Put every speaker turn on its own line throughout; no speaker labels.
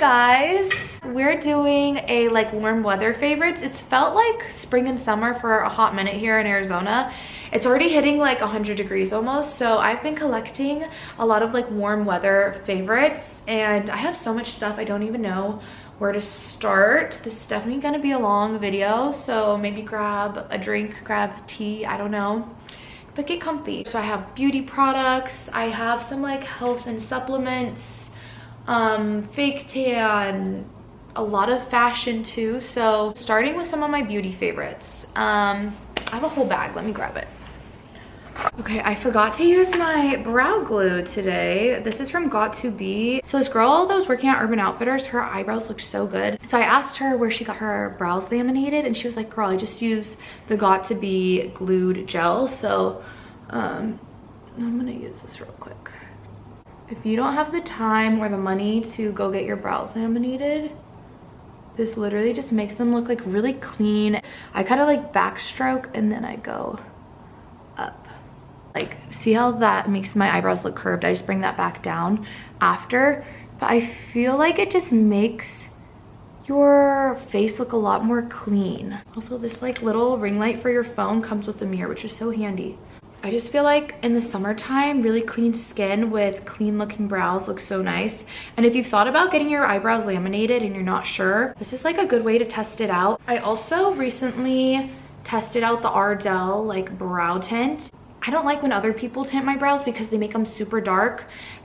guys, we're doing a like warm weather favorites. It's felt like spring and summer for a hot minute here in Arizona. It's already hitting like 100 degrees almost, so I've been collecting a lot of like warm weather favorites, and I have so much stuff I don't even know where to start. This is definitely going to be a long video, so maybe grab a drink, grab tea, I don't know, but get comfy. So I have beauty products, I have some like health and supplements, fake tan, a lot of fashion too. So starting with some of my beauty favorites, I have a whole bag, let me grab it. Okay, I forgot to use my brow glue today. This is from Got2b. So this girl that was working at Urban Outfitters, her eyebrows looked so good. So I asked her where she got her brows laminated, and she was like, girl, I just use the Got2b glued gel. So I'm gonna use this real quick. If you don't have the time or the money to go get your brows laminated, this literally just makes them look like really clean. I kind of like backstroke and then I go up. Like, see how that makes my eyebrows look curved? I just bring that back down after, but I feel like it just makes your face look a lot more clean. Also, this like little ring light for your phone comes with a mirror, which is so handy. I just feel like in the summertime, really clean skin with clean looking brows looks so nice. And if you've thought about getting your eyebrows laminated and you're not sure, this is like a good way to test it out. I also recently tested out the Ardell like brow tint. I don't like when other people tint my brows because they make them super dark.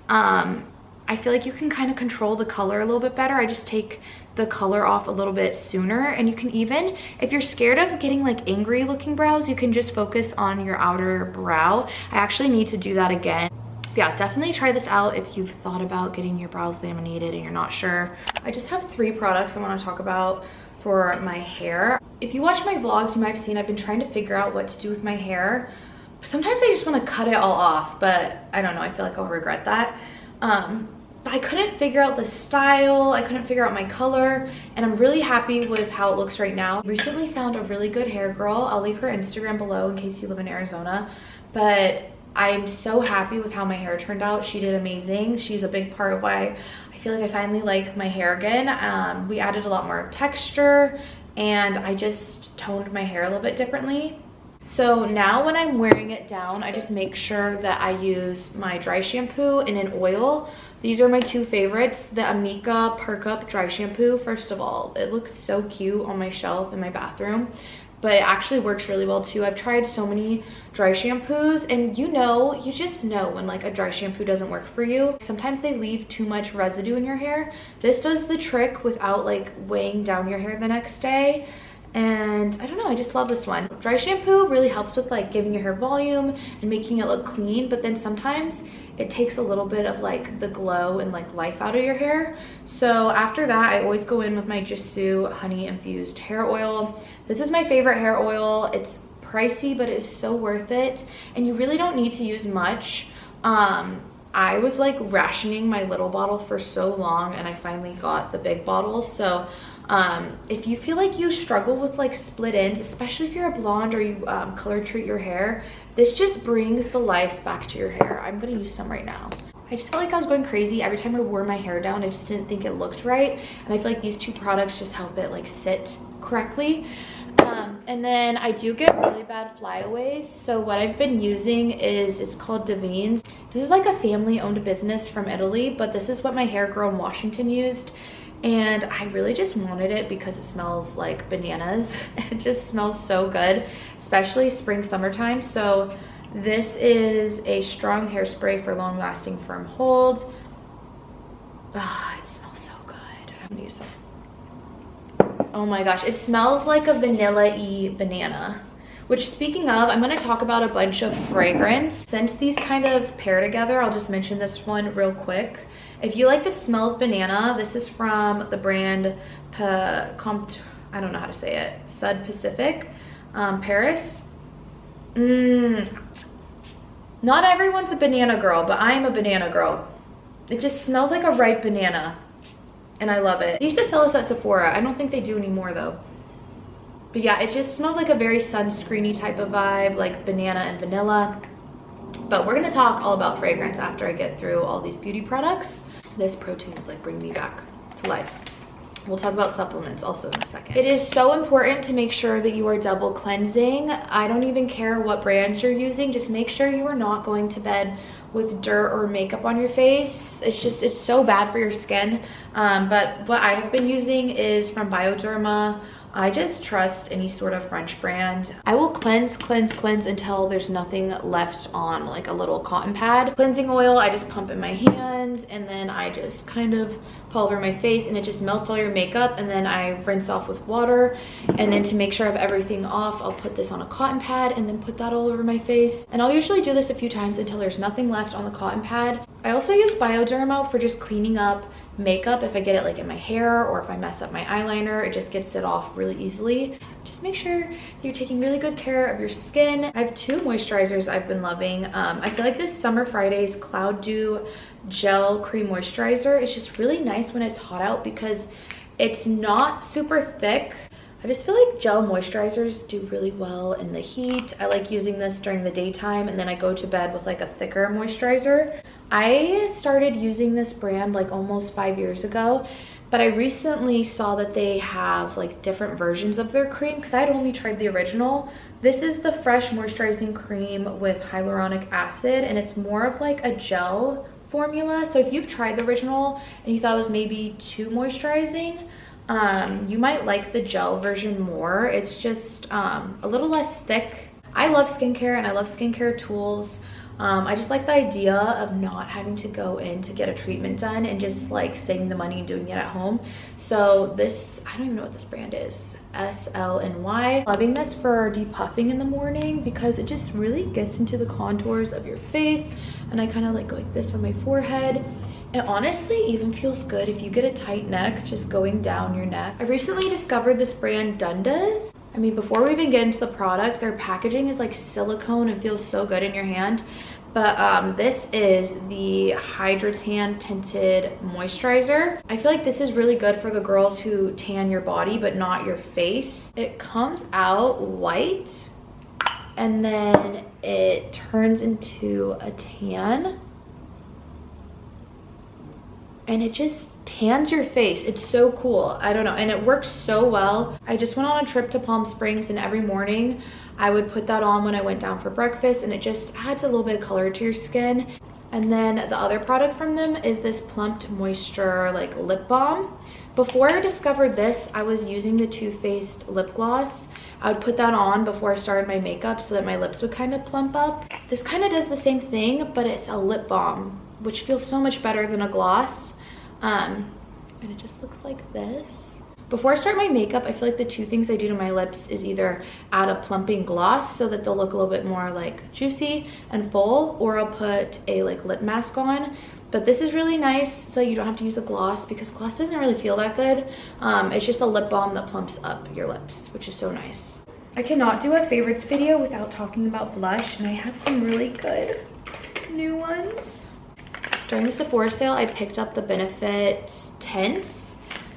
I feel like you can kind of control the color a little bit better. I just take the color off a little bit sooner, and you can even, if you're scared of getting like angry looking brows, you can just focus on your outer brow. I actually need to do that again. Yeah, definitely try this out if you've thought about getting your brows laminated and you're not sure. I just have 3 products I want to talk about for my hair. If you watch my vlogs, you might have seen I've been trying to figure out what to do with my hair. Sometimes I just want to cut it all off, but I don't know, I feel like I'll regret that. But I couldn't figure out the style, I couldn't figure out my color, and I'm really happy with how it looks right now. Recently found a really good hair girl. I'll leave her Instagram below in case you live in Arizona, but I'm so happy with how my hair turned out. She did amazing. She's a big part of why I feel like I finally like my hair again. We added a lot more texture, and I just toned my hair a little bit differently. So now when I'm wearing it down, I just make sure that I use my dry shampoo and an oil. These are my 2 favorites. The Amika Perk Up Dry Shampoo. First of all, it looks so cute on my shelf in my bathroom, but it actually works really well too. I've tried so many dry shampoos, and you just know when like a dry shampoo doesn't work for you. Sometimes they leave too much residue in your hair. This does the trick without like weighing down your hair the next day. And I don't know, I just love this one. Dry shampoo really helps with like giving your hair volume and making it look clean, but then sometimes it takes a little bit of like the glow and like life out of your hair. So after that, I always go in with my Jisoo honey infused hair oil. This is my favorite hair oil. It's pricey, but it's so worth it, and you really don't need to use much. I was like rationing my little bottle for so long, and I finally got the big bottle. So if you feel like you struggle with like split ends, especially if you're a blonde or you color treat your hair, this just brings the life back to your hair. I'm gonna use some right now. I just felt like I was going crazy every time I wore my hair down. I just didn't think it looked right, and I feel like these 2 products just help it like sit correctly. And then I do get really bad flyaways, so what I've been using is, it's called Davines. This is like a family owned business from Italy, but this is what my hair girl in Washington used, and I really just wanted it because it smells like bananas. It just smells so good, especially spring summertime. So this is a strong hairspray for long lasting firm hold. Ah, it smells so good. I'm gonna use some. Oh my gosh, it smells like a vanilla-y banana. Which, speaking of, I'm going to talk about a bunch of fragrance. Since these kind of pair together, I'll just mention this one real quick. If you like the smell of banana, this is from the brand I don't know how to say it, Sud Pacific, Paris. Not everyone's a banana girl, but I'm a banana girl. It just smells like a ripe banana, and I love it. They used to sell this at Sephora. I don't think they do anymore though. But yeah, it just smells like a very sunscreeny type of vibe, like banana and vanilla. But we're gonna talk all about fragrance after I get through all these beauty products. This protein is like bringing me back. to life. We'll talk about supplements also in a second. It is so important to make sure that you are double cleansing. I don't even care what brands you're using. Just make sure you are not going to bed with dirt or makeup on your face. It's so bad for your skin. But what I have been using is from Bioderma. I just trust any sort of French brand. I will cleanse until there's nothing left on like a little cotton pad. Cleansing oil, I just pump in my hand and then I just kind of put over my face and it just melts all your makeup, and then I rinse off with water. And then to make sure I have everything off, I'll put this on a cotton pad and then put that all over my face. And I'll usually do this a few times until there's nothing left on the cotton pad. I also use Bioderma for just cleaning up makeup. If I get it like in my hair or if I mess up my eyeliner, it just gets it off really easily. Just make sure you're taking really good care of your skin. I have two moisturizers I've been loving. I feel like this Summer Fridays Cloud Dew Gel Cream Moisturizer is just really nice when it's hot out because it's not super thick. I just feel like gel moisturizers do really well in the heat. I like using this during the daytime and then I go to bed with like a thicker moisturizer. I started using this brand like almost 5 years ago, but I recently saw that they have like different versions of their cream because I had only tried the original. This is the Fresh Moisturizing Cream with hyaluronic acid, and it's more of like a gel formula. So if you've tried the original and you thought it was maybe too moisturizing, you might like the gel version more. It's just a little less thick. I love skincare and I love skincare tools. I just like the idea of not having to go in to get a treatment done and just like saving the money and doing it at home. So this, I don't even know what this brand is, SLNY. Loving this for depuffing in the morning because it just really gets into the contours of your face, and I kind of like go like this on my forehead. It honestly even feels good if you get a tight neck, just going down your neck. I recently discovered this brand Dundas. I mean, before we even get into the product, their packaging is like silicone and feels so good in your hand. But this is the Hydratan Tinted Moisturizer. I feel like this is really good for the girls who tan your body but not your face. It comes out white and then it turns into a tan. And it just tans your face. It's so cool. I don't know, and it works so well. I just went on a trip to Palm Springs and every morning I would put that on when I went down for breakfast, and it just adds a little bit of color to your skin. And then the other product from them is this Plumped Moisture like lip balm. Before I discovered this, I was using the Too Faced lip gloss. I would put that on before I started my makeup so that my lips would kind of plump up. This kind of does the same thing, but it's a lip balm, which feels so much better than a gloss. And it just looks like this. Before I start my makeup, I feel like the two things I do to my lips is either add a plumping gloss so that they'll look a little bit more like juicy and full, or I'll put a like lip mask on. But this is really nice so you don't have to use a gloss because gloss doesn't really feel that good. It's just a lip balm that plumps up your lips, which is so nice. I cannot do a favorites video without talking about blush, and I have some really good new ones. During the Sephora sale, I picked up the Benefit tints.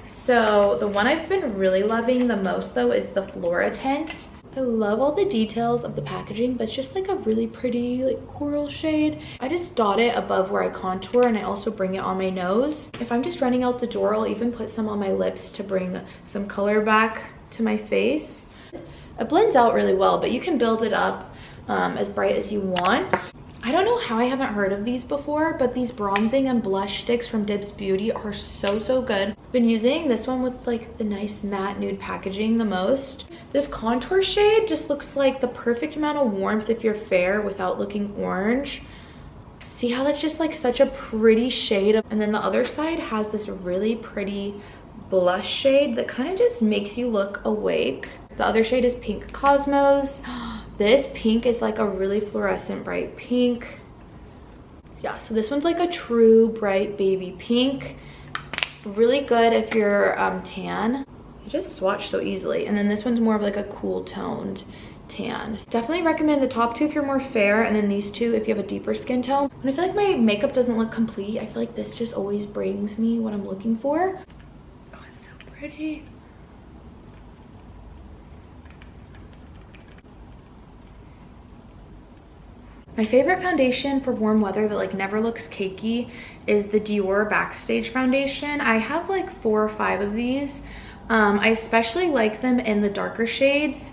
So the one I've been really loving the most though is the Flora tint. I love all the details of the packaging, but it's just like a really pretty like coral shade. I just dot it above where I contour, and I also bring it on my nose. If I'm just running out the door, I'll even put some on my lips to bring some color back to my face. It blends out really well, but you can build it up as bright as you want. I don't know how I haven't heard of these before, but these bronzing and blush sticks from Dibs Beauty are so good. Been using this one with like the nice matte nude packaging the most. This contour shade just looks like the perfect amount of warmth if you're fair without looking orange. See how that's just like such a pretty shade? And then the other side has this really pretty blush shade that kind of just makes you look awake. The other shade is Pink Cosmos. This pink is like a really fluorescent bright pink. Yeah, so this one's like a true bright baby pink. Really good if you're tan. You just swatch so easily. And then this one's more of like a cool toned tan. Definitely recommend the top two if you're more fair, and then these two if you have a deeper skin tone. When I feel like my makeup doesn't look complete, I feel like this just always brings me what I'm looking for. Oh, it's so pretty. My favorite foundation for warm weather that like never looks cakey is the Dior Backstage Foundation. I have like 4 or 5 of these. I especially like them in the darker shades.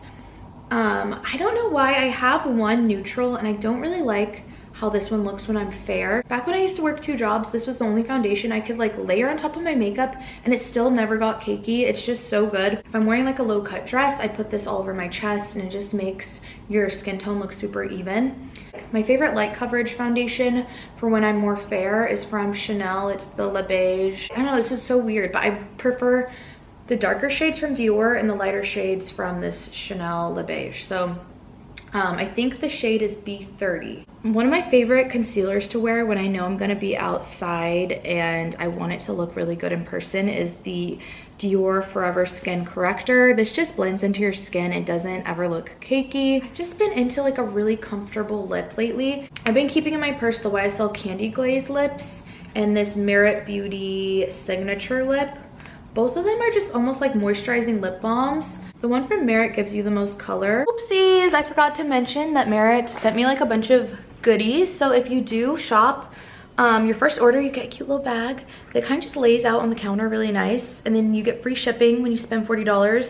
I don't know why. I have one neutral and I don't really like how this one looks when I'm fair. Back when I used to work 2 jobs, this was the only foundation I could like layer on top of my makeup and it still never got cakey. It's just so good. If I'm wearing like a low cut dress, I put this all over my chest and it just makes your skin tone look super even. My favorite light coverage foundation for when I'm more fair is from Chanel. It's the Le Beige. I don't know, this is so weird, but I prefer the darker shades from Dior and the lighter shades from this Chanel Le Beige. So I think the shade is B30. One of my favorite concealers to wear when I know I'm gonna be outside and I want it to look really good in person is the Dior Forever Skin Corrector. This just blends into your skin. It doesn't ever look cakey. I've just been into like a really comfortable lip lately. I've been keeping in my purse the YSL Candy Glaze lips and this Merit Beauty Signature lip. Both of them are just almost like moisturizing lip balms. The one from Merit gives you the most color. Oopsies, I forgot to mention that Merit sent me like a bunch of goodies. So if you do shop, your first order, you get a cute little bag that kind of just lays out on the counter really nice. And then you get free shipping when you spend $40.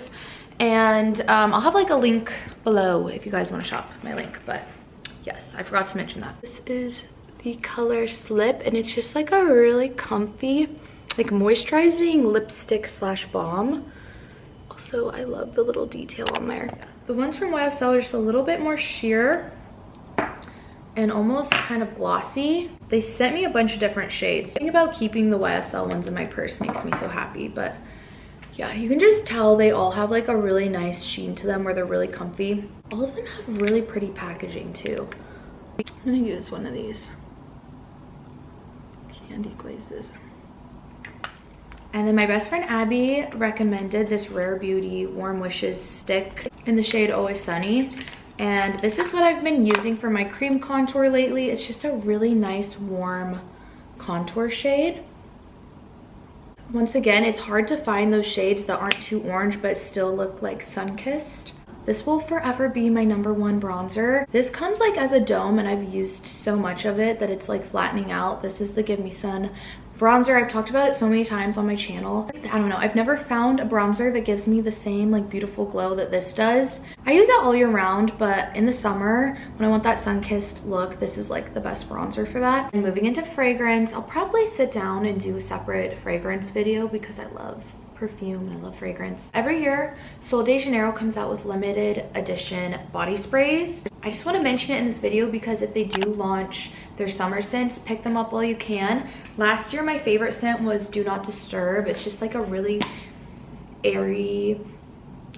And I'll have like a link below if you guys want to shop my link. But yes, I forgot to mention that. This is the color Slip and it's just like a really comfy, like moisturizing lipstick slash balm. Also, I love the little detail on there. The ones from YSL are just a little bit more sheer and almost kind of glossy. They sent me a bunch of different shades. Thinking about keeping the YSL ones in my purse makes me so happy, but yeah, you can just tell they all have like a really nice sheen to them where they're really comfy. All of them have really pretty packaging too. I'm gonna use one of these Candy Glazes. And then my best friend Abby recommended this Rare Beauty Warm Wishes stick in the shade Always Sunny. And this is what I've been using for my cream contour lately. It's just a really nice warm contour shade. Once again, it's hard to find those shades that aren't too orange but still look like sun-kissed. This will forever be my #1 bronzer. This comes like as a dome and I've used so much of it that it's like flattening out. This is the Give Me Sun bronzer. I've talked about it so many times on my channel. I don't know, I've never found a bronzer that gives me the same like beautiful glow that this does. I use it all year round, but in the summer when I want that sun-kissed look, this is like the best bronzer for that. And moving into fragrance, I'll probably sit down and do a separate fragrance video because I love perfume and I love fragrance. Every year, Sol de Janeiro comes out with limited edition body sprays. I just want to mention it in this video because if they do launch their summer scents, pick them up while you can. Last year, my favorite scent was Do Not Disturb. It's just like a really airy,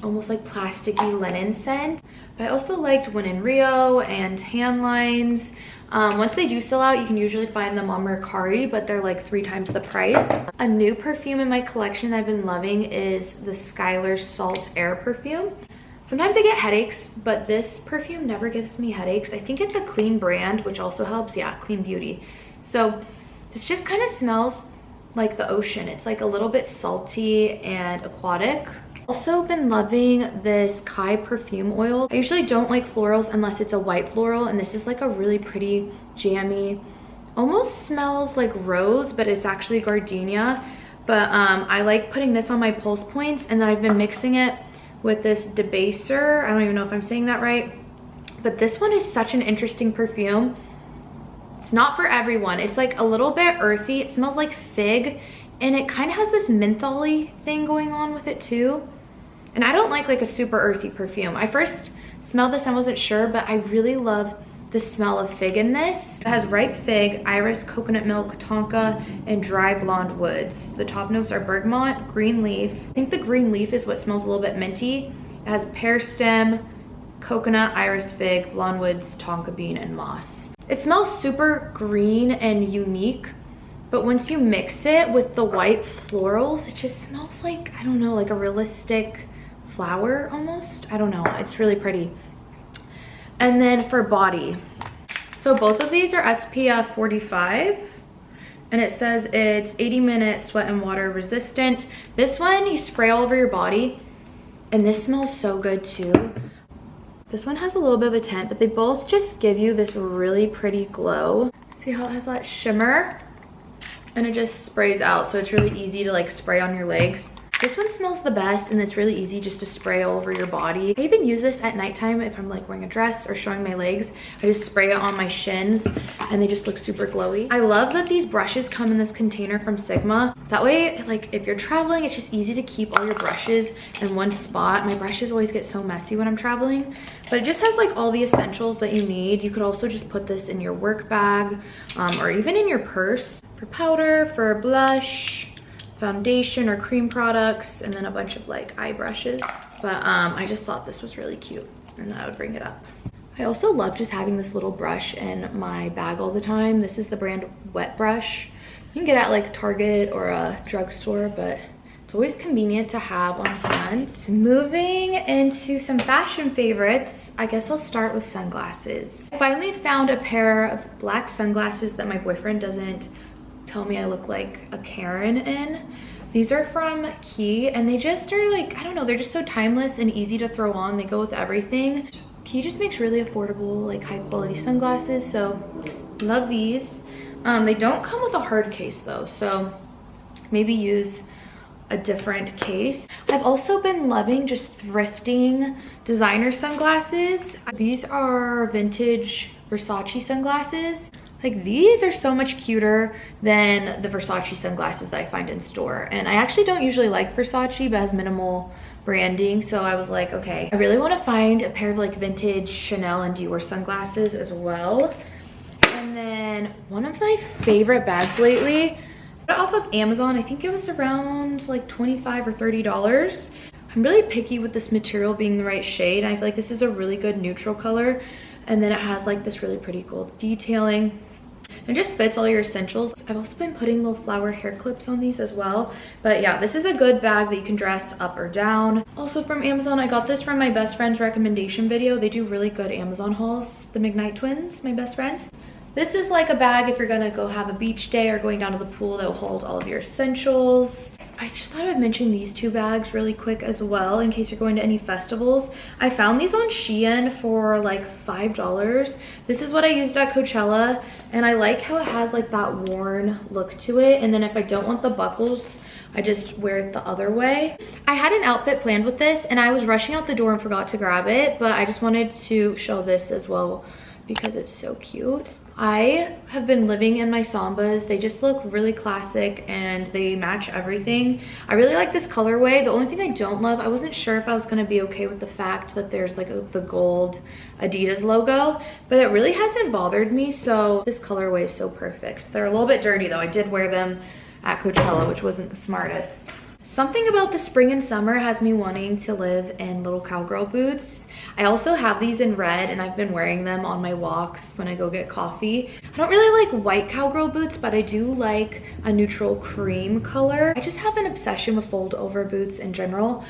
almost like plasticky linen scent. But I also liked When in Rio and Tan Lines. Once they do sell out, you can usually find them on Mercari, but they're like 3 times the price. A new perfume in my collection I've been loving is the Skylar Salt Air Perfume. Sometimes I get headaches, but this perfume never gives me headaches. I think it's a clean brand, which also helps. Yeah, clean beauty. So this just kind of smells like the ocean. It's like a little bit salty and aquatic. Also been loving this Kai perfume oil. I usually don't like florals unless it's a white floral, and this is like a really pretty jammy, almost smells like rose, but it's actually gardenia. But I like putting this on my pulse points, and then I've been mixing it with this Debaser. I don't even know if I'm saying that right, but this one is such an interesting perfume. It's not for everyone. It's like a little bit earthy. It smells like fig, and it kind of has this mentholy thing going on with it too. And I don't like a super earthy perfume. I first smelled this and wasn't sure, but I really love the smell of fig in this. It has ripe fig, iris, coconut milk, tonka, and dry blonde woods. The top notes are bergamot, green leaf. I think the green leaf is what smells a little bit minty. It has pear stem, coconut, iris, fig, blonde woods, tonka bean, and moss. It smells super green and unique, but once you mix it with the white florals, it just smells like, I don't know, like a realistic flower almost. I don't know, it's really pretty. And then for body, so both of these are SPF 45, and it says it's 80-minute sweat and water resistant. This one you spray all over your body, and this smells so good too. This one has a little bit of a tint, but they both just give you this really pretty glow. See how it has that shimmer? And it just sprays out, so it's really easy to like spray on your legs. This one smells the best, and it's really easy just to spray all over your body. I even use this at nighttime if I'm like wearing a dress or showing my legs. I just spray it on my shins and they just look super glowy. I love that these brushes come in this container from Sigma. That way, like if you're traveling, it's just easy to keep all your brushes in one spot. My brushes always get so messy when I'm traveling, but it just has like all the essentials that you need. You could also just put this in your work bag or even in your purse for powder, for blush, foundation or cream products, and then a bunch of like eye brushes. But I just thought this was really cute and I would bring it up. I also love just having this little brush in my bag all the time. This is the brand Wet Brush. You can get at like Target or a drugstore, but it's always convenient to have on hand. So moving into some fashion favorites, I guess I'll start with sunglasses. I finally found a pair of black sunglasses that my boyfriend doesn't tell me I look like a Karen in. These are from Key, and they just are like, I don't know, they're just so timeless and easy to throw on. They go with everything. Key just makes really affordable, like high quality sunglasses, so love these. They don't come with a hard case though, so maybe use a different case. I've also been loving just thrifting designer sunglasses. These are vintage Versace sunglasses. Like these are so much cuter than the Versace sunglasses that I find in store. And I actually don't usually like Versace, but it has minimal branding. So I was like, okay, I really want to find a pair of like vintage Chanel and Dior sunglasses as well. And then one of my favorite bags lately, off of Amazon, I think it was around like $25 or $30. I'm really picky with this material being the right shade. I feel like this is a really good neutral color. And then it has like this really pretty gold detailing. It just fits all your essentials. I've also been putting little flower hair clips on these as well. But yeah, this is a good bag that you can dress up or down. Also from Amazon, I got this from my best friend's recommendation video. They do really good Amazon hauls. The McKnight twins, my best friends. This is like a bag if you're gonna go have a beach day or going down to the pool that will hold all of your essentials. I just thought I'd mention these two bags really quick as well in case you're going to any festivals. I found these on Shein for like $5. This is what I used at Coachella, and I like how it has like that worn look to it. And then if I don't want the buckles, I just wear it the other way. I had an outfit planned with this and I was rushing out the door and forgot to grab it, but I just wanted to show this as well because it's so cute. I have been living in my Sambas. They just look really classic and they match everything. I really like this colorway. The only thing I don't love, I wasn't sure if I was gonna be okay with the fact that there's like the gold Adidas logo, but it really hasn't bothered me. So this colorway is so perfect. They're a little bit dirty though. I did wear them at Coachella, which wasn't the smartest. Something about the spring and summer has me wanting to live in little cowgirl boots. I also have these in red and I've been wearing them on my walks when I go get coffee. I don't really like white cowgirl boots, but I do like a neutral cream color. I just have an obsession with fold over boots in general.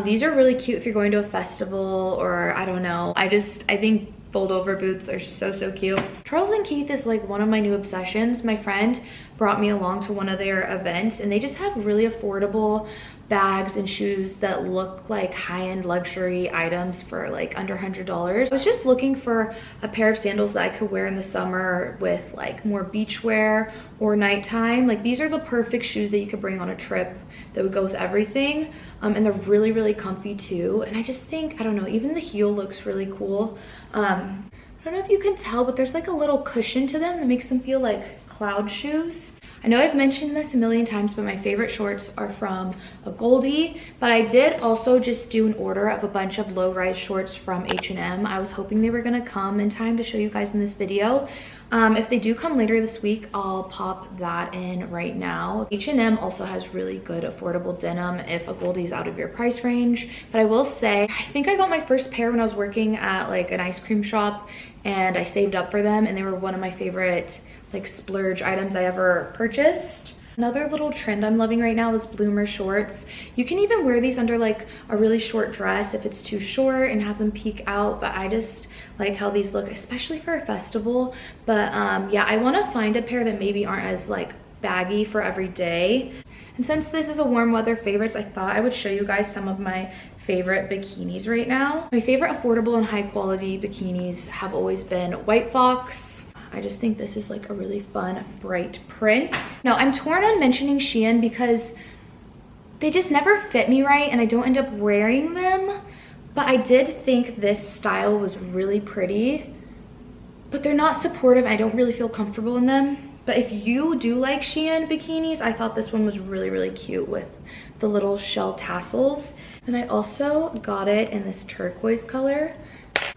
These are really cute if you're going to a festival or I don't know. I think fold over boots are so cute. Charles and Keith is like one of my new obsessions. My friend brought me along to one of their events and they just have really affordable bags and shoes that look like high-end luxury items for like under $100. I was just looking for a pair of sandals that I could wear in the summer with like more beach wear or nighttime. Like these are the perfect shoes that you could bring on a trip that would go with everything. And they're really comfy too. And I just think, I don't know, even the heel looks really cool. I don't know if you can tell, but there's like a little cushion to them that makes them feel like cloud shoes. I know I've mentioned this a million times, but my favorite shorts are from a Goldie, but I did also just do an order of a bunch of low-rise shorts from H&M. I was hoping they were gonna come in time to show you guys in this video. If they do come later this week, I'll pop that in right now. H&M also has really good affordable denim if a Goldie is out of your price range. But I will say, I think I got my first pair when I was working at like an ice cream shop and I saved up for them and they were one of my favorite like splurge items I ever purchased. Another little trend I'm loving right now is bloomer shorts. You can even wear these under like a really short dress if it's too short and have them peek out, but I just like how these look, especially for a festival. But yeah, I want to find a pair that maybe aren't as like baggy for every day. And since this is a warm weather favorites, I thought I would show you guys some of my favorite bikinis right now. My favorite affordable and high quality bikinis have always been White Fox. I just think this is like a really fun, bright print. Now, I'm torn on mentioning Shein because they just never fit me right and I don't end up wearing them. But I did think this style was really pretty, but they're not supportive. I don't really feel comfortable in them. But if you do like Shein bikinis, I thought this one was really, really cute with the little shell tassels. And I also got it in this turquoise color.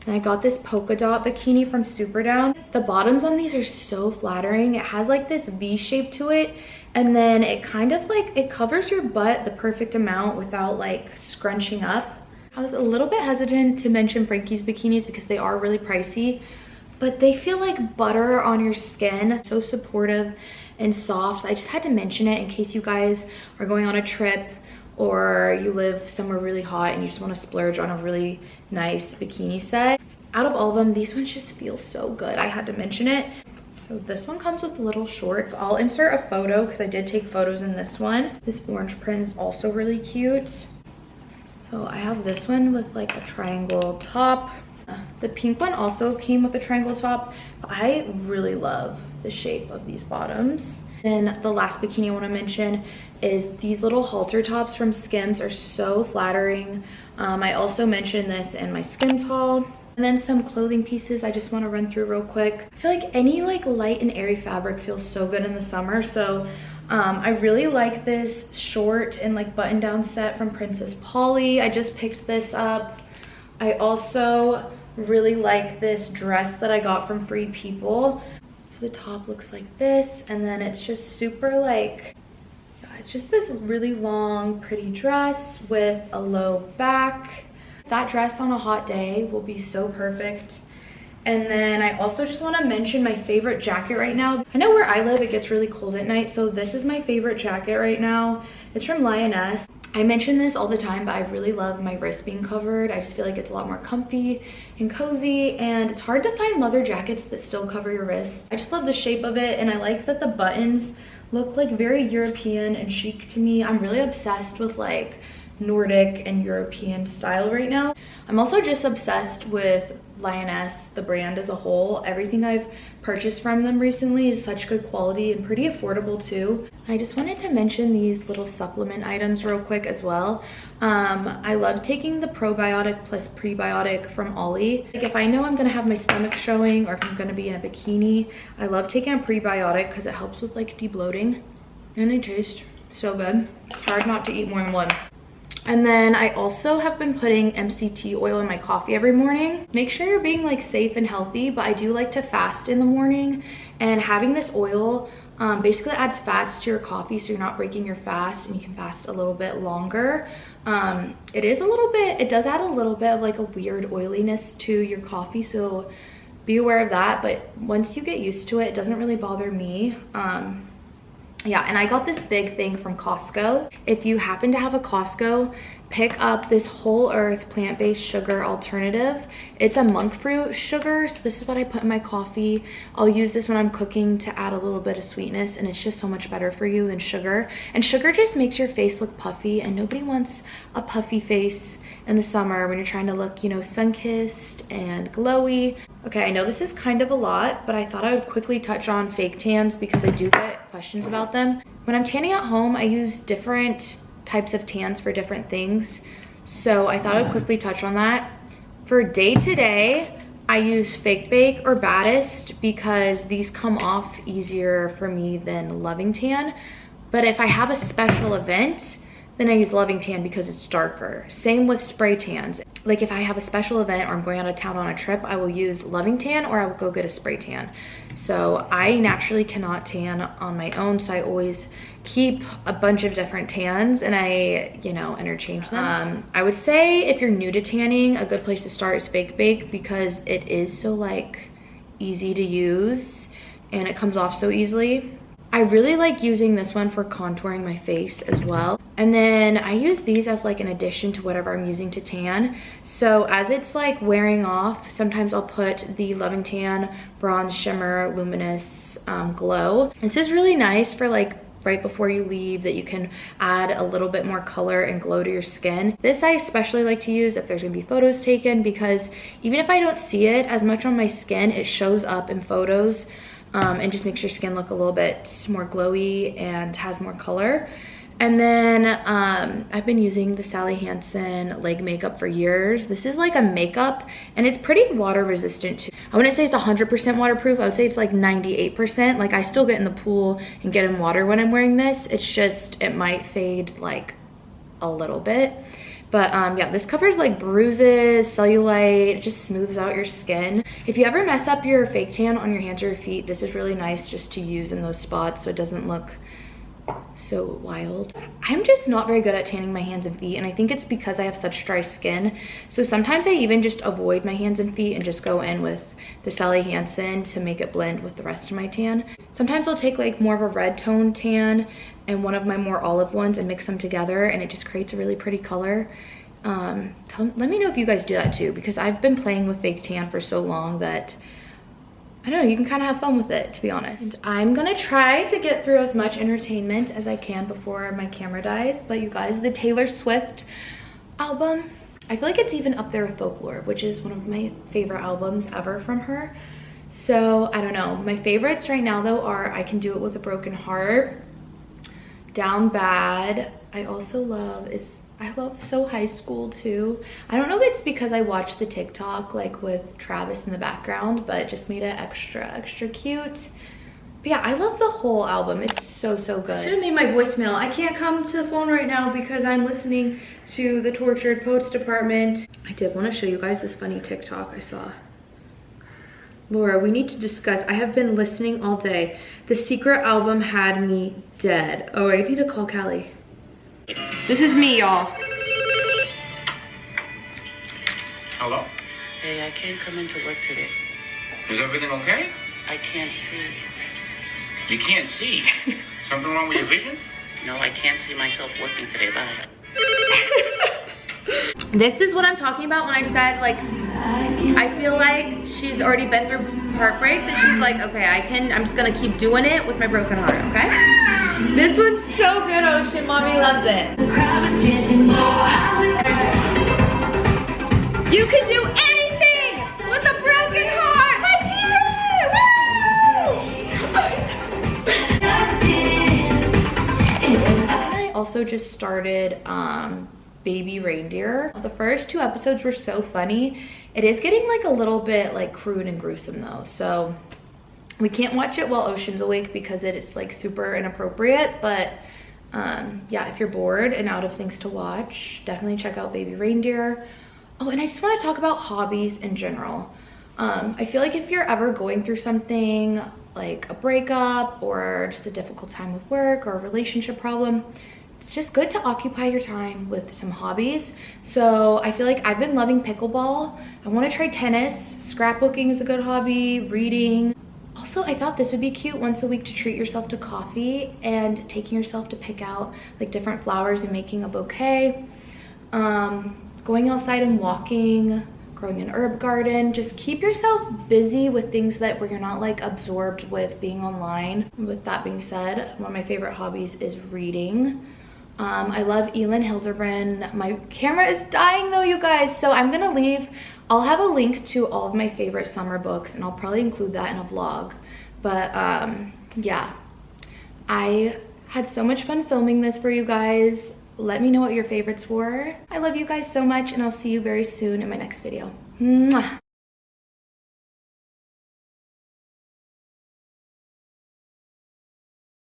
And I got this polka dot bikini from Superdown. The bottoms on these are so flattering. It has like this V shape to it. And then it kind of like, it covers your butt the perfect amount without like scrunching up. I was a little bit hesitant to mention Frankie's bikinis because they are really pricey, but they feel like butter on your skin. So supportive and soft. I just had to mention it in case you guys are going on a trip or you live somewhere really hot and you just want to splurge on a really nice bikini set. Out of all of them, these ones just feel so good. I had to mention it. So this one comes with little shorts. I'll insert a photo because I did take photos in this one. This orange print is also really cute. So I have this one with like a triangle top. The pink one also came with a triangle top. I really love the shape of these bottoms. And the last bikini I want to mention is these little halter tops from Skims are so flattering. I also mentioned this in my Skims haul. And then some clothing pieces I just want to run through real quick. I feel like any like light and airy fabric feels so good in the summer. So I really like this short and like button down set from Princess Polly. I just picked this up. I also really like this dress that I got from Free People. So the top looks like this, and then it's just super like, it's just this really long, pretty dress with a low back. That dress on a hot day will be so perfect. And then I also just want to mention my favorite jacket right now. I know where I live, it gets really cold at night, so this is my favorite jacket right now. It's from Lioness. I mention this all the time, but I really love my wrist being covered. I just feel like it's a lot more comfy and cozy, and it's hard to find leather jackets that still cover your wrists. I just love the shape of it, and I like that the buttons look like very European and chic to me. I'm really obsessed with like Nordic and European style right now. I'm also just obsessed with Lioness, the brand as a whole. Everything I've purchased from them recently is such good quality and pretty affordable too. I just wanted to mention these little supplement items real quick as well. I love taking the probiotic plus prebiotic from Ollie. Like if I know I'm gonna have my stomach showing or if I'm gonna be in a bikini, I love taking a prebiotic because it helps with like debloating, and they taste so good. It's hard not to eat more than one. And then I also have been putting MCT oil in my coffee every morning. Make sure you're being like safe and healthy, but I do like to fast in the morning, and having this oil basically adds fats to your coffee so you're not breaking your fast and you can fast a little bit longer. It does add a little bit of like a weird oiliness to your coffee, so be aware of that, but once you get used to it, it doesn't really bother me. Yeah, and I got this big thing from Costco. If you happen to have a Costco, pick up this Whole Earth plant-based sugar alternative. It's a monk fruit sugar, so this is what I put in my coffee. I'll use this when I'm cooking to add a little bit of sweetness, and it's just so much better for you than sugar. And sugar just makes your face look puffy, and nobody wants a puffy face in the summer when you're trying to look, you know, sun-kissed and glowy. Okay, I know this is kind of a lot, but I thought I would quickly touch on fake tans because I do get questions about them. When I'm tanning at home, I use different types of tans for different things, so I thought I'd quickly touch on that. For day-to-day, I use Fake Bake or Baddest because these come off easier for me than Loving Tan. But if I have a special event, then I use Loving Tan because it's darker. Same with spray tans. Like if I have a special event or I'm going out of town on a trip, I will use Loving Tan or I will go get a spray tan. So I naturally cannot tan on my own, so I always keep a bunch of different tans and I, you know, interchange them. I would say if you're new to tanning, a good place to start is Fake Bake because it is so like easy to use and it comes off so easily. I really like using this one for contouring my face as well. And then I use these as like an addition to whatever I'm using to tan. So as it's like wearing off, sometimes I'll put the Loving Tan Bronze Shimmer Luminous Glow. This is really nice for like right before you leave that you can add a little bit more color and glow to your skin. This I especially like to use if there's gonna be photos taken, because even if I don't see it as much on my skin, it shows up in photos and just makes your skin look a little bit more glowy and has more color. And then I've been using the Sally Hansen leg makeup for years. This is like a makeup and it's pretty water resistant too. I wouldn't say it's 100% waterproof. I would say it's like 98%. Like I still get in the pool and get in water when I'm wearing this. It's just, it might fade like a little bit. But yeah, this covers like bruises, cellulite, it just smooths out your skin. If you ever mess up your fake tan on your hands or your feet, this is really nice just to use in those spots so it doesn't look so wild. I'm just not very good at tanning my hands and feet, and I think it's because I have such dry skin. So sometimes I even just avoid my hands and feet and just go in with the Sally Hansen to make it blend with the rest of my tan. Sometimes I'll take like more of a red tone tan and one of my more olive ones and mix them together, and it just creates a really pretty color. Let me know if you guys do that too, because I've been playing with fake tan for so long that I don't know, you can kind of have fun with it, to be honest. And I'm gonna try to get through as much entertainment as I can before my camera dies. But you guys, the Taylor Swift album, I feel like it's even up there with Folklore, which is one of my favorite albums ever from her. So I don't know, my favorites right now though are I Can Do It With a Broken Heart, Down Bad. I also love So High School too. I don't know if it's because I watched the TikTok like with Travis in the background, but it just made it extra cute. But yeah, I love the whole album. It's so good. Should have made my voicemail. I can't come to the phone right now because I'm listening to the Tortured Poets Department. I did want to show you guys this funny TikTok I saw. Laura, we need to discuss. I have been listening all day. The Secret album had me dead. Oh, I need to call Callie. This is me, y'all.
Hello?
Hey, I can't come into work today.
Is everything okay?
I can't see.
You can't see? Something wrong with your vision?
No, I can't see myself working today. Bye.
This is what I'm talking about when I said, like, I feel like she's already been through heartbreak, that she's like, okay, I'm just gonna keep doing it with my broken heart, okay? This one's so good, Ocean. Mommy loves it. You can do anything with a broken heart. Let's hear it. I also just started Baby Reindeer. The first 2 episodes were so funny. It is getting like a little bit like crude and gruesome though, so we can't watch it while Ocean's awake because it is like super inappropriate. But yeah, if you're bored and out of things to watch, definitely check out Baby Reindeer. Oh, and I just want to talk about hobbies in general. I feel like if you're ever going through something like a breakup or just a difficult time with work or a relationship problem, it's just good to occupy your time with some hobbies. So I feel like I've been loving pickleball. I want to try tennis. Scrapbooking is a good hobby, reading. Also, I thought this would be cute once a week to treat yourself to coffee and taking yourself to pick out like different flowers and making a bouquet. Going outside and walking, growing an herb garden. Just keep yourself busy with things where you're not like absorbed with being online. With that being said, one of my favorite hobbies is reading. I love Elin Hilderbrand. My camera is dying though, you guys, so I'm gonna leave. I'll have a link to all of my favorite summer books and I'll probably include that in a vlog. But yeah, I had so much fun filming this for you guys. Let me know what your favorites were. I love you guys so much and I'll see you very soon in my next video. Mwah.